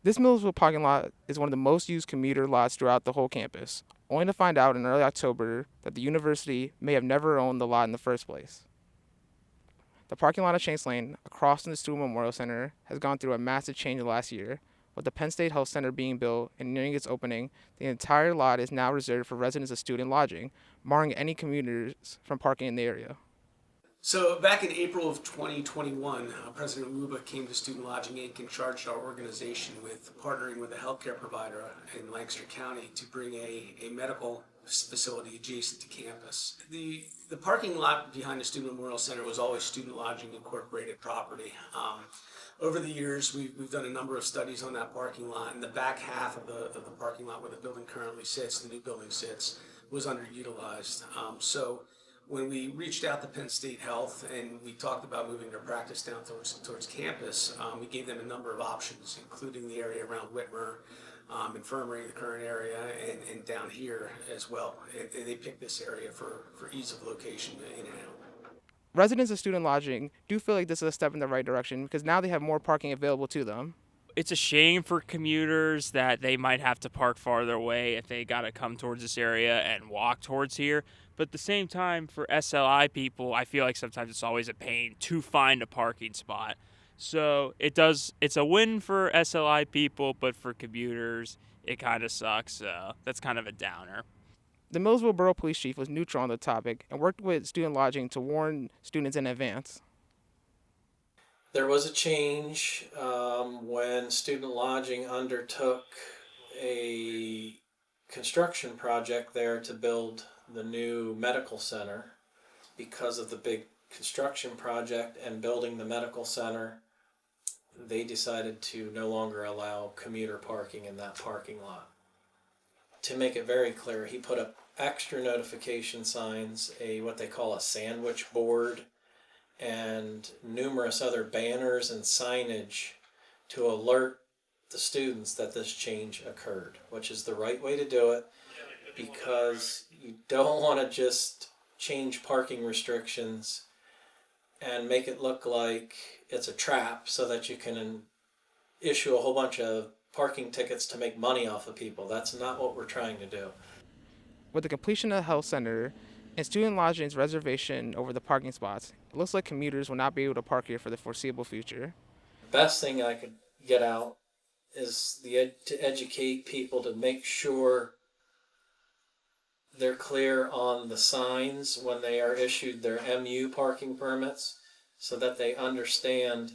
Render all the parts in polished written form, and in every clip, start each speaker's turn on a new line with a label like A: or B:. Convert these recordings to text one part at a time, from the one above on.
A: This Millersville parking lot is one of the most used commuter lots throughout the whole campus, only to find out in early October that the university may have never owned the lot in the first place. The parking lot of Chase Lane, across from the Student Memorial Center, has gone through a massive change last year. With the Penn State Health Center being built and nearing its opening, the entire lot is now reserved for residents of student lodging, barring any commuters from parking in the area.
B: So back in April of 2021, President Luba came to Student Lodging Inc. and charged our organization with partnering with a healthcare provider in Lancaster County to bring a medical facility adjacent to campus. The parking lot behind the Student Memorial Center was always Student Lodging Incorporated property. Over the years, we've done a number of studies on that parking lot, and the back half of the parking lot where the building currently sits, the new building sits, was underutilized. So when we reached out to Penn State Health and we talked about moving their practice down towards campus, we gave them a number of options, including the area around Whitmer, Infirmary, the current area, and down here as well. And they picked this area for ease of location in and out.
A: Residents of student lodging do feel like this is a step in the right direction because now they have more parking available to them.
C: It's a shame for commuters that they might have to park farther away if they got to come towards this area and walk towards here. But at the same time, for SLI people, I feel like sometimes it's always a pain to find a parking spot. So it's a win for SLI people, but for commuters, it kind of sucks. So that's kind of a downer.
A: The Millersville Borough Police Chief was neutral on the topic and worked with student lodging to warn students in advance.
D: There was a change when student lodging undertook a construction project there to build the new medical center. Because of the big construction project and building the medical center, they decided to no longer allow commuter parking in that parking lot. To make it very clear, he put up extra notification signs, what they call a sandwich board, and numerous other banners and signage to alert the students that this change occurred, which is the right way to do it because you don't want to just change parking restrictions and make it look like it's a trap so that you can issue a whole bunch of parking tickets to make money off of people. That's not what we're trying to do.
A: With the completion of the health center and student lodging's reservation over the parking spots, it looks like commuters will not be able to park here for the foreseeable future.
D: Best thing I could get out is to educate people to make sure they're clear on the signs when they are issued their MU parking permits so that they understand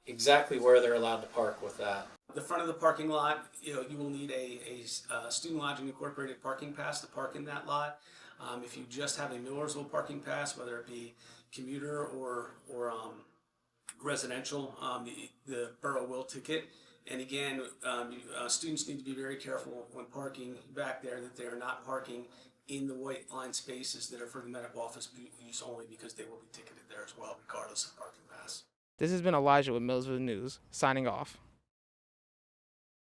D: exactly where they're allowed to park with that.
B: The front of the parking lot, you will need a Student Lodging Incorporated parking pass to park in that lot. If you just have a Millersville parking pass, whether it be commuter or residential, the borough will ticket. And again, students need to be very careful when parking back there that they are not parking in the white line spaces that are for the medical office use only, because they will be ticketed there as well, regardless of parking pass.
A: This has been Elijah with Millersville News, signing off.